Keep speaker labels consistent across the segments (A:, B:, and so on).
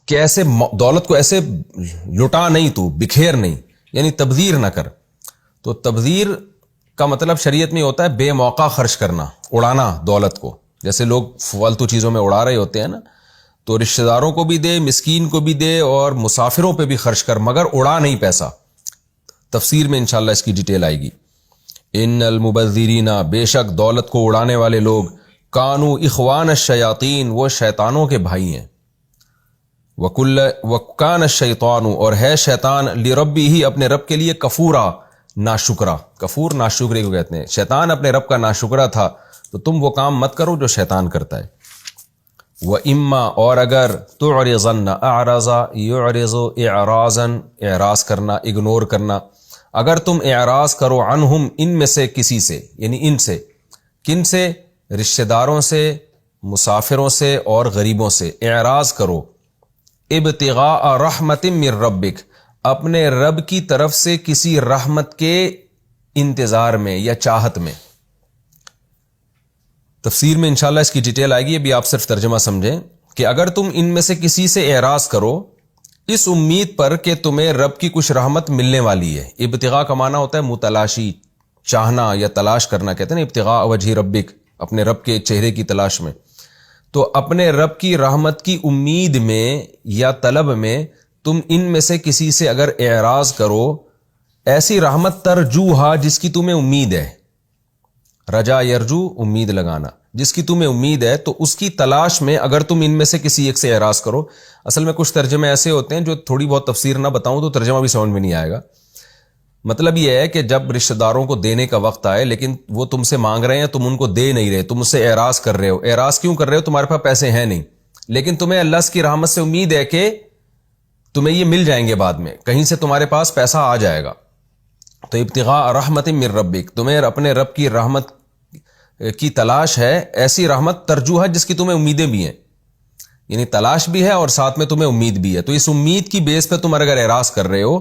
A: کہ ایسے دولت کو ایسے لٹا نہیں، تو بکھیر نہیں، یعنی تبذیر نہ کر۔ تو تبذیر کا مطلب شریعت میں ہوتا ہے بے موقع خرچ کرنا، اڑانا دولت کو، جیسے لوگ فالتو چیزوں میں اڑا رہے ہوتے ہیں نا، تو رشتہ داروں کو بھی دے، مسکین کو بھی دے، اور مسافروں پہ بھی خرچ کر، مگر اڑا نہیں پیسہ۔ تفسیر میں انشاءاللہ اس کی ڈیٹیل آئے گی۔ ان المبذرین، بے شک دولت کو اڑانے والے لوگ، کانو اخوان الشیاطین، وہ شیطانوں کے بھائی ہیں۔ وکان الشیطان، اور ہے شیطان، لربہ، اپنے رب کے لیے، کفورا، ناشکرا۔ کفور ناشکرے کو کہتے ہیں۔ شیطان اپنے رب کا ناشکرا تھا، تو تم وہ کام مت کرو جو شیطان کرتا ہے۔ وَإِمَّا، اور اگر، تُعْرِضَنَّ، اعرض يعرض اعراضا، اعراض کرنا، اگنور کرنا، اگر تم اعراض کرو، عنہم، ان میں سے کسی سے، یعنی ان سے، کن سے؟ رشتہ داروں سے، مسافروں سے اور غریبوں سے اعراض کرو، ابتغاء رحمت من ربک، اپنے رب کی طرف سے کسی رحمت کے انتظار میں یا چاہت میں۔ تفسیر میں انشاءاللہ اس کی ڈیٹیل آئے گی، ابھی آپ صرف ترجمہ سمجھیں کہ اگر تم ان میں سے کسی سے اعراض کرو اس امید پر کہ تمہیں رب کی کچھ رحمت ملنے والی ہے۔ ابتغاء کا معنی ہوتا ہے متلاشی، چاہنا یا تلاش کرنا، کہتے ہیں نا ابتغاء وجہ ربک، اپنے رب کے چہرے کی تلاش میں۔ تو اپنے رب کی رحمت کی امید میں یا طلب میں تم ان میں سے کسی سے اگر اعراض کرو، ایسی رحمت ترجوہا، جس کی تمہیں امید ہے، رجا یرجو، امید لگانا، جس کی تمہیں امید ہے، تو اس کی تلاش میں اگر تم ان میں سے کسی ایک سے اعراض کرو۔ اصل میں کچھ ترجمے ایسے ہوتے ہیں جو تھوڑی بہت تفسیر نہ بتاؤں تو ترجمہ بھی سمجھ میں نہیں آئے گا۔ مطلب یہ ہے کہ جب رشتہ داروں کو دینے کا وقت آئے لیکن وہ تم سے مانگ رہے ہیں، تم ان کو دے نہیں رہے، تم اس سے اعراض کر رہے ہو۔ اعراض کیوں کر رہے ہو؟ تمہارے پاس پیسے ہیں نہیں، لیکن تمہیں اللہ کی رحمت سے امید ہے کہ تمہیں یہ مل جائیں گے، بعد میں کہیں سے تمہارے پاس پیسہ آ جائے گا۔ تو ابتغاء رحمت من ربک، تمہیں اپنے رب کی رحمت کی تلاش ہے، ایسی رحمت ترجوہ جس کی تمہیں امیدیں بھی ہیں، یعنی تلاش بھی ہے اور ساتھ میں تمہیں امید بھی ہے۔ تو اس امید کی بیس پہ تم اگر اعراض کر رہے ہو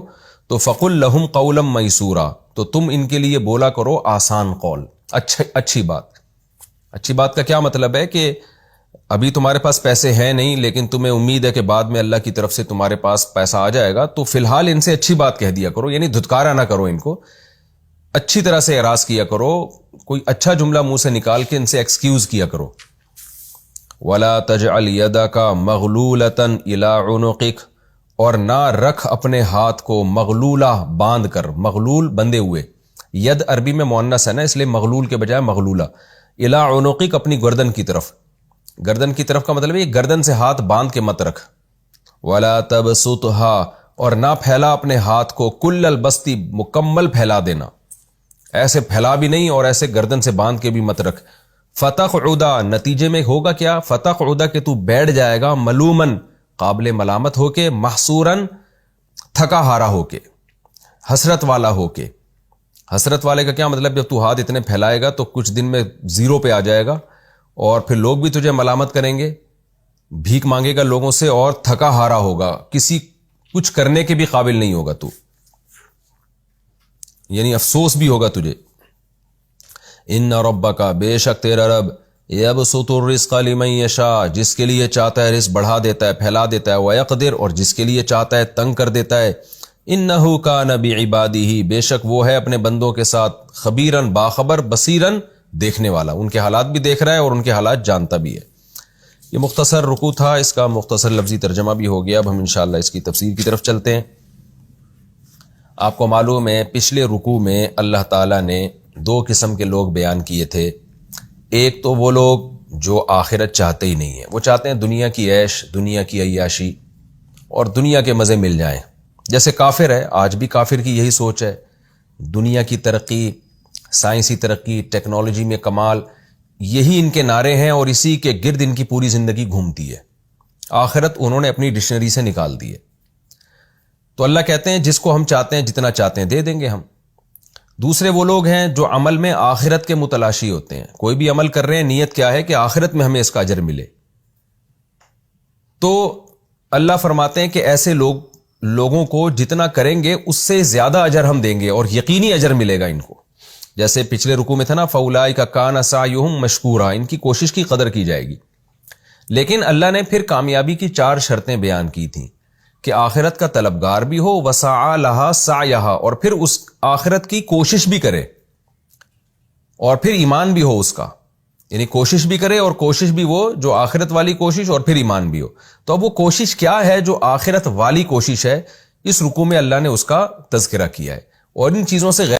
A: تو فقل لہم قولا میسورا، تو تم ان کے لیے بولا کرو آسان قول، اچھی بات۔ اچھی بات کا کیا مطلب ہے کہ ابھی تمہارے پاس پیسے ہیں نہیں، لیکن تمہیں امید ہے کہ بعد میں اللہ کی طرف سے تمہارے پاس پیسہ آ جائے گا، تو فی الحال ان سے اچھی بات کہہ دیا کرو، یعنی دھتکارا نہ کرو ان کو، اچھی طرح سے اعراض کیا کرو، کوئی اچھا جملہ منہ سے نکال کے ان سے ایکسکیوز کیا کرو۔ وَلَا تَجْعَلْ يَدَكَ مَغْلُولَةً إِلَىٰ عُنُقِكَ، اور نہ رکھ اپنے ہاتھ کو مغلولہ، باندھ کر، مغلول بندے ہوئے، ید عربی میں مؤنث ہے نا، اس لیے مغلول کے بجائے مغلولہ، إِلَىٰ عُنُقِكَ، اپنی گردن کی طرف۔ گردن کی طرف کا مطلب ہے گردن سے ہاتھ باندھ کے مت رکھ۔ وَلَا تَبْسُطْهَا، اور نہ پھیلا اپنے ہاتھ کو، کل البسطِ، مکمل پھیلا دینا، ایسے پھیلا بھی نہیں اور ایسے گردن سے باندھ کے بھی مت رکھ۔ فَتَقْعُدَ، نتیجے میں ہوگا کیا؟ فَتَقْعُدَ، کہ تو بیٹھ جائے گا، ملومن، قابل ملامت ہو کے، محصوراً، تھکا ہارا ہو کے، حسرت والا ہو کے۔ حسرت والے کا کیا مطلب؟ جب تو ہاتھ اتنے پھیلائے گا تو کچھ دن میں زیرو پہ آ جائے گا، اور پھر لوگ بھی تجھے ملامت کریں گے، بھیک مانگے گا لوگوں سے، اور تھکا ہارا ہوگا، کسی کچھ کرنے کے بھی قابل نہیں ہوگا تو، یعنی افسوس بھی ہوگا تجھے۔ ان ربک، بے شک تیرا رب، یبسط الرزق لمن یشاء، جس کے لیے چاہتا ہے رزق بڑھا دیتا ہے، پھیلا دیتا ہے، ویقدر، اور جس کے لیے چاہتا ہے تنگ کر دیتا ہے۔ انہ کان بعبادہ، بے شک وہ ہے اپنے بندوں کے ساتھ، خبیراً، باخبر، بصیراً، دیکھنے والا، ان کے حالات بھی دیکھ رہا ہے اور ان کے حالات جانتا بھی ہے۔ یہ مختصر رکوع تھا، اس کا مختصر لفظی ترجمہ بھی ہو گیا۔ اب ہم انشاءاللہ اس کی تفسیر کی طرف چلتے ہیں۔ آپ کو معلوم ہے پچھلے رکوع میں اللہ تعالیٰ نے دو قسم کے لوگ بیان کیے تھے۔ ایک تو وہ لوگ جو آخرت چاہتے ہی نہیں ہیں، وہ چاہتے ہیں دنیا کی عیش، دنیا کی عیاشی اور دنیا کے مزے مل جائیں، جیسے کافر ہے، آج بھی کافر کی یہی سوچ ہے، دنیا کی ترقی، سائنسی ترقی، ٹیکنالوجی میں کمال، یہی ان کے نعرے ہیں اور اسی کے گرد ان کی پوری زندگی گھومتی ہے۔ آخرت انہوں نے اپنی ڈکشنری سے نکال دی ہے۔ تو اللہ کہتے ہیں جس کو ہم چاہتے ہیں، جتنا چاہتے ہیں دے دیں گے ہم۔ دوسرے وہ لوگ ہیں جو عمل میں آخرت کے متلاشی ہوتے ہیں، کوئی بھی عمل کر رہے ہیں، نیت کیا ہے کہ آخرت میں ہمیں اس کا اجر ملے۔ تو اللہ فرماتے ہیں کہ ایسے لوگوں کو جتنا کریں گے اس سے زیادہ اجر ہم دیں گے، اور یقینی اجر ملے گا ان کو۔ جیسے پچھلے رکوع میں تھا نا، فَأُولَٰئِکَ كَانَ سَعْيُهُم مَشْكُورًا، ان کی کوشش کی قدر کی جائے گی۔ لیکن اللہ نے پھر کامیابی کی 4 شرطیں بیان کی تھیں کہ آخرت کا طلبگار بھی ہو، وسعی لہا سعیہا، اور پھر اس آخرت کی کوشش بھی کرے، اور پھر ایمان بھی ہو اس کا، یعنی کوشش بھی کرے اور کوشش بھی وہ جو آخرت والی کوشش، اور پھر ایمان بھی ہو۔ تو اب وہ کوشش کیا ہے جو آخرت والی کوشش ہے؟ اس رکوع میں اللہ نے اس کا تذکرہ کیا ہے، اور ان چیزوں سے